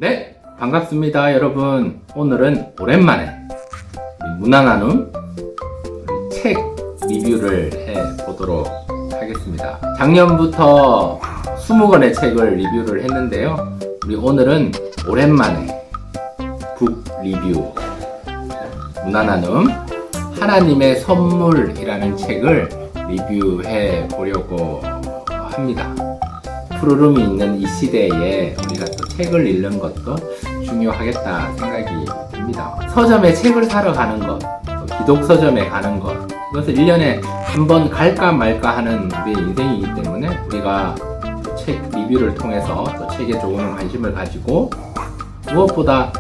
네, 반갑습니다 여러분. 오늘은 오랜만에 무난한음 책 리뷰를 해보도록 하겠습니다. 작년부터 20권의 책을 리뷰를 했는데요, 우리 오늘은 오랜만에 북 리뷰 무난한음 하나님의 선물이라는 책을 리뷰해 보려고 합니다. 푸르름이 있는 이 시대에 우리가 또 책을 읽는 것도 중요하겠다 생각이 듭니다. 서점에 책을 사러 가는 것, 또 기독서점에 가는 것, 이것을 1년에 한 번 갈까 말까 하는 우리의 인생이기 때문에 우리가 책 리뷰를 통해서 또 책에 조금 관심을 가지고, 무엇보다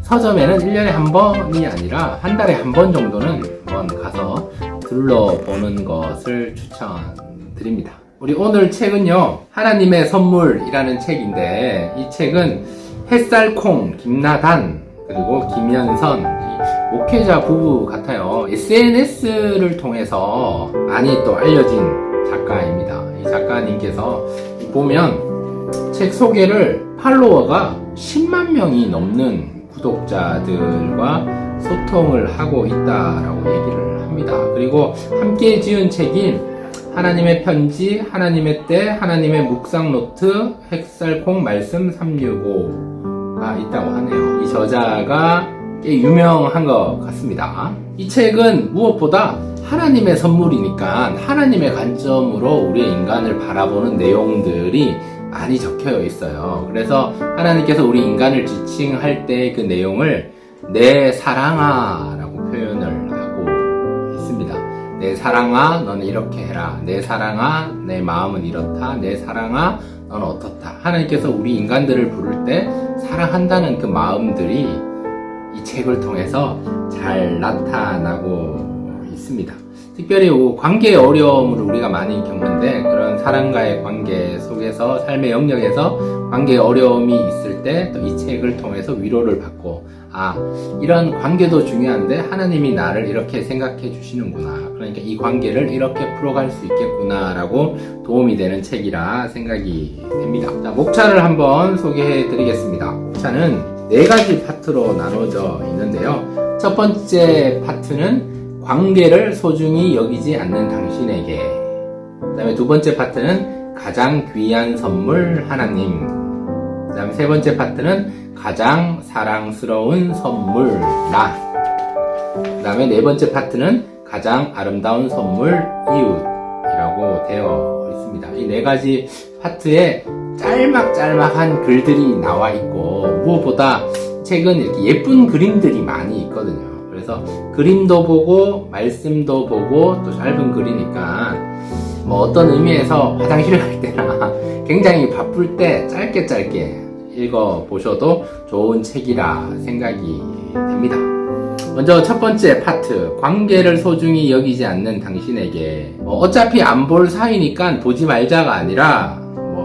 서점에는 1년에 한 번이 아니라 한 달에 한 번 정도는 한번 가서 둘러보는 것을 추천드립니다. 우리 오늘 책은요, 하나님의 선물이라는 책인데, 이 책은 햇살콩 김나단 그리고 김현선, 목회자 부부 같아요. SNS를 통해서 많이 또 알려진 작가입니다. 이 작가님께서 보면 책 소개를 팔로워가 10만 명이 넘는 구독자들과 소통을 하고 있다라고 얘기를 합니다. 그리고 함께 지은 책인 하나님의 편지, 하나님의 때, 하나님의 묵상 노트, 햇살콩 말씀 365가 있다고 하네요. 이 저자가 꽤 유명한 것 같습니다. 이 책은 무엇보다 하나님의 선물이니까 하나님의 관점으로 우리의 인간을 바라보는 내용들이 많이 적혀 있어요. 그래서 하나님께서 우리 인간을 지칭할 때 그 내용을 내 사랑아 라고 표현을 하고 있습니다. 내 사랑아 너는 이렇게 해라, 내 사랑아 내 마음은 이렇다, 내 사랑아 너는 어떻다. 하나님께서 우리 인간들을 부를 때 사랑한다는 그 마음들이 이 책을 통해서 잘 나타나고 있습니다. 특별히 관계의 어려움을 우리가 많이 겪는데, 그런 사람과의 관계 속에서, 삶의 영역에서 관계의 어려움이 있을 때 또 이 책을 통해서 위로를 받고, 이런 관계도 중요한데 하나님이 나를 이렇게 생각해 주시는구나, 그러니까 이 관계를 이렇게 풀어갈 수 있겠구나 라고 도움이 되는 책이라 생각이 됩니다. 자, 목차를 한번 소개해 드리겠습니다. 목차는 4가지 파트로 나눠져 있는데요, 첫 번째 파트는 관계를 소중히 여기지 않는 당신에게, 그 다음에 두 번째 파트는 가장 귀한 선물 하나님, 그 다음에 세 번째 파트는 가장 사랑스러운 선물 나, 그 다음에 네 번째 파트는 가장 아름다운 선물 이웃이라고 되어 있습니다. 이 4가지 파트에 짤막짤막한 글들이 나와 있고, 무엇보다 책은 이렇게 예쁜 그림들이 많이 있거든요. 그래서 그림도 보고 말씀도 보고 또 짧은 글이니까 어떤 의미에서 화장실 갈 때나 굉장히 바쁠 때 짧게 읽어보셔도 좋은 책이라 생각이 됩니다. 먼저 첫 번째 파트, 관계를 소중히 여기지 않는 당신에게. 어차피 안 볼 사이니까 보지 말자가 아니라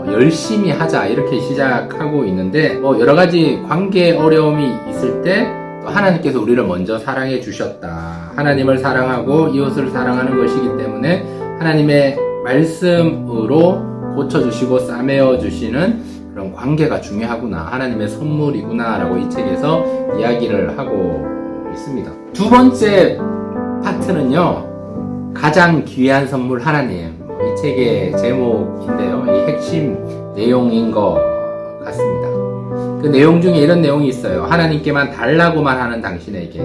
열심히 하자, 이렇게 시작하고 있는데, 여러 가지 관계 어려움이 있을 때 하나님께서 우리를 먼저 사랑해 주셨다, 하나님을 사랑하고 이웃을 사랑하는 것이기 때문에 하나님의 말씀으로 고쳐주시고 싸매어 주시는 그런 관계가 중요하구나, 하나님의 선물이구나 라고 이 책에서 이야기를 하고 있습니다. 두 번째 파트는요, 가장 귀한 선물 하나님. 이 책의 제목인데요, 이 핵심 내용인 것 같습니다. 그 내용 중에 이런 내용이 있어요. 하나님께만 달라고만 하는 당신에게,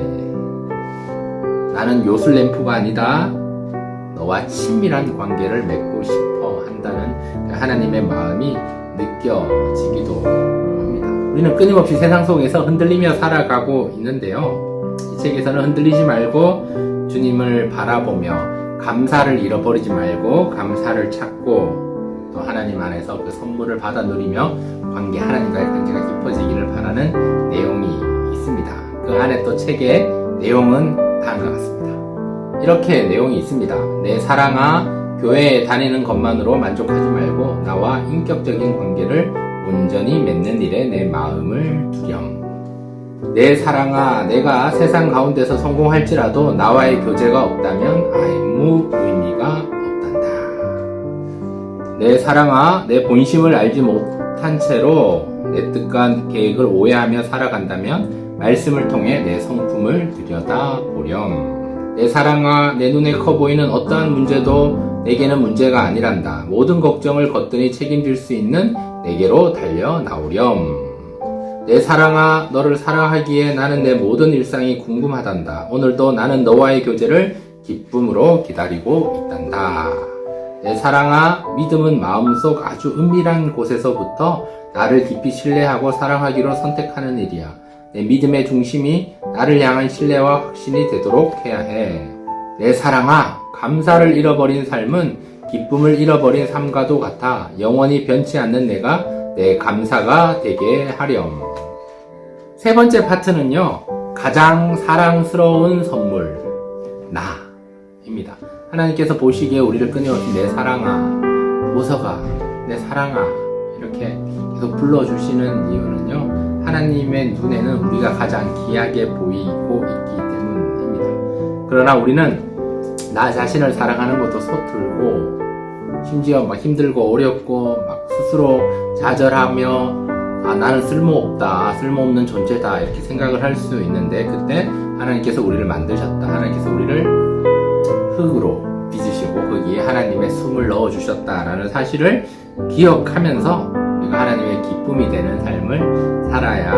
나는 요술램프가 아니다, 너와 친밀한 관계를 맺고 싶어 한다는 하나님의 마음이 느껴지기도 합니다. 우리는 끊임없이 세상 속에서 흔들리며 살아가고 있는데요, 이 책에서는 흔들리지 말고 주님을 바라보며 감사를 잃어버리지 말고 감사를 찾고, 또 하나님 안에서 그 선물을 받아 누리며 하나님과의 관계가 깊어지기를 바라는 내용이 있습니다. 그 안에 또 책의 내용은 다음과 같습니다. 이렇게 내용이 있습니다. 내 사랑아, 교회에 다니는 것만으로 만족하지 말고 나와 인격적인 관계를 온전히 맺는 일에 내 마음을 두렴. 내 사랑아, 내가 세상 가운데서 성공할지라도 나와의 교제가 없다면 아무 의미가 없단다. 내 사랑아, 내 본심을 알지 못한 채로 내 뜻과 계획을 오해하며 살아간다면 말씀을 통해 내 성품을 들여다보렴. 내 사랑아, 내 눈에 커 보이는 어떠한 문제도 내게는 문제가 아니란다. 모든 걱정을 거뜬히 책임질 수 있는 내게로 달려 나오렴. 내 사랑아, 너를 사랑하기에 나는 내 모든 일상이 궁금하단다. 오늘도 나는 너와의 교제를 기쁨으로 기다리고 있단다. 내 사랑아, 믿음은 마음속 아주 은밀한 곳에서부터 나를 깊이 신뢰하고 사랑하기로 선택하는 일이야. 내 믿음의 중심이 나를 향한 신뢰와 확신이 되도록 해야 해. 내 사랑아, 감사를 잃어버린 삶은 기쁨을 잃어버린 삶과도 같아. 영원히 변치 않는 내가 내 감사가 되게 하렴. 세 번째 파트는요, 가장 사랑스러운 선물, 나입니다. 하나님께서 보시기에 우리를 끊임없이 내 사랑아, 보석아, 내 사랑아 이렇게 계속 불러주시는 이유는요, 하나님의 눈에는 우리가 가장 귀하게 보이고 있기 때문입니다. 그러나 우리는 나 자신을 사랑하는 것도 서툴고, 심지어 막 힘들고 어렵고 막 스스로 좌절하며 나는 쓸모없다, 쓸모없는 존재다 이렇게 생각을 할 수 있는데, 그때 하나님께서 우리를 만드셨다, 하나님께서 우리를 흙으로 빚으시고 거기에 하나님의 숨을 넣어주셨다라는 사실을 기억하면서 우리가 하나님의 기쁨이 되는 삶을 살아야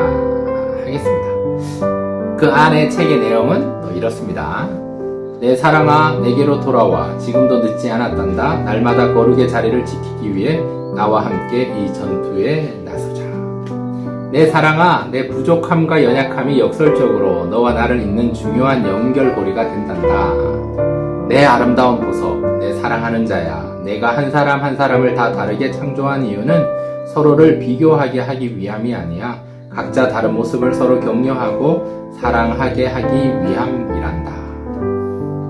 하겠습니다. 그 안에 책의 내용은 또 이렇습니다. 내 사랑아, 내게로 돌아와. 지금도 늦지 않았단다. 날마다 거룩의 자리를 지키기 위해 나와 함께 이 전투에 나서자. 내 사랑아, 내 부족함과 연약함이 역설적으로 너와 나를 잇는 중요한 연결고리가 된단다. 내 아름다운 보석, 내 사랑하는 자야. 내가 한 사람 한 사람을 다 다르게 창조한 이유는 서로를 비교하게 하기 위함이 아니야. 각자 다른 모습을 서로 격려하고 사랑하게 하기 위함이란다.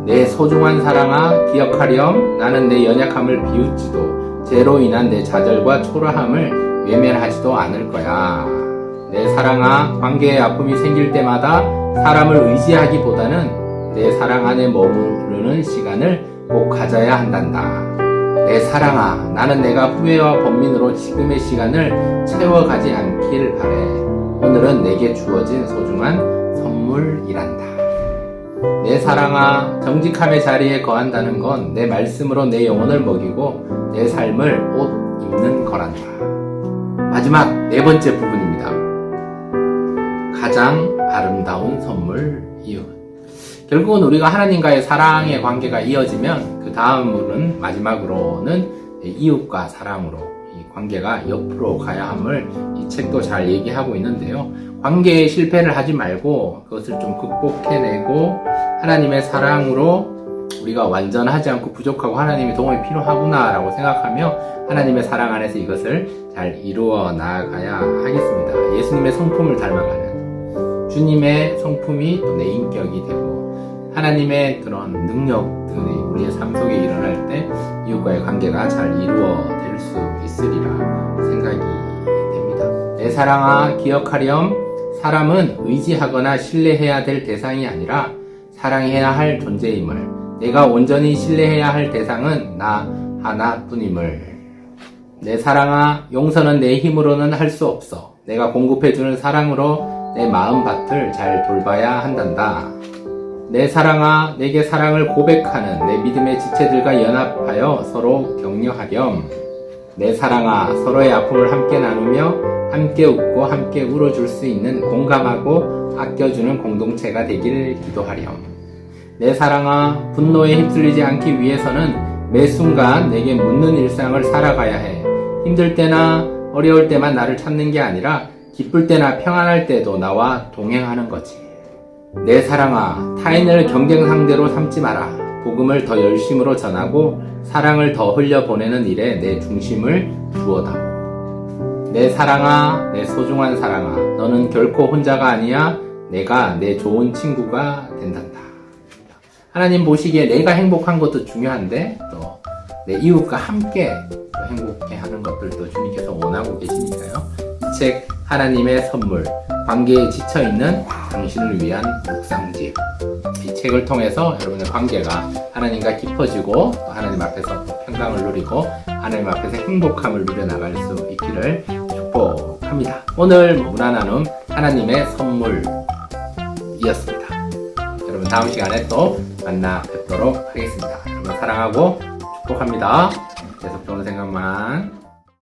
내 소중한 사랑아, 기억하렴. 나는 내 연약함을 비웃지도 죄로 인한 내 좌절과 초라함을 외면하지도 않을 거야. 내 사랑아, 관계의 아픔이 생길 때마다 사람을 의지하기보다는 내 사랑 안에 머무르는 시간을 꼭 가져야 한단다. 내 사랑아, 나는 내가 후회와 번민으로 지금의 시간을 채워가지 않길 바래. 오늘은 내게 주어진 소중한 선물이란다. 내 사랑아, 정직함의 자리에 거한다는 건 내 말씀으로 내 영혼을 먹이고 내 삶을 옷 입는 거란다. 마지막 네 번째 부분입니다. 가장 아름다운 선물, 이웃. 결국은 우리가 하나님과의 사랑의 관계가 이어지면 그 다음으로는, 마지막으로는 이웃과 사랑으로 이 관계가 옆으로 가야 함을 이 책도 잘 얘기하고 있는데요. 관계에 실패를 하지 말고 그것을 좀 극복해내고 하나님의 사랑으로 우리가 완전하지 않고 부족하고 하나님의 도움이 필요하구나 라고 생각하며 하나님의 사랑 안에서 이것을 잘 이루어 나아가야 하겠습니다. 예수님의 성품을 닮아가는, 주님의 성품이 또 내 인격이 되고 하나님의 그런 능력들이 우리의 삶 속에 일어날 때 이웃과의 관계가 잘 이루어질 수 있으리라 생각이 됩니다. 내 사랑아, 기억하렴. 사람은 의지하거나 신뢰해야 될 대상이 아니라 사랑해야 할 존재임을, 내가 온전히 신뢰해야 할 대상은 나 하나뿐임을. 내 사랑아, 용서는 내 힘으로는 할 수 없어. 내가 공급해주는 사랑으로 내 마음밭을 잘 돌봐야 한단다. 내 사랑아, 내게 사랑을 고백하는 내 믿음의 지체들과 연합하여 서로 격려하렴. 내 사랑아, 서로의 아픔을 함께 나누며 함께 웃고 함께 울어줄 수 있는 공감하고 아껴주는 공동체가 되길 기도하렴. 내 사랑아, 분노에 휩쓸리지 않기 위해서는 매 순간 내게 묻는 일상을 살아가야 해. 힘들 때나 어려울 때만 나를 찾는 게 아니라 기쁠 때나 평안할 때도 나와 동행하는 거지. 내 사랑아, 타인을 경쟁 상대로 삼지 마라. 복음을 더 열심으로 전하고 사랑을 더 흘려보내는 일에 내 중심을 두어다오. 내 사랑아, 내 소중한 사랑아, 너는 결코 혼자가 아니야. 내가 내 좋은 친구가 된단다. 하나님 보시기에 내가 행복한 것도 중요한데 또 내 이웃과 함께 행복해 하는 것들도 주님께서 원하고 계시니까요. 이 책 하나님의 선물, 관계에 지쳐있는 당신을 위한 묵상집. 이 책을 통해서 여러분의 관계가 하나님과 깊어지고 또 하나님 앞에서 또 평강을 누리고 하나님 앞에서 행복함을 누려나갈 수 있기를 축복합니다. 합니다. 오늘 무난나눔 하나님의 선물이었습니다. 여러분 다음 시간에 또 만나 뵙도록 하겠습니다. 여러분 사랑하고 축복합니다. 계속 좋은 생각만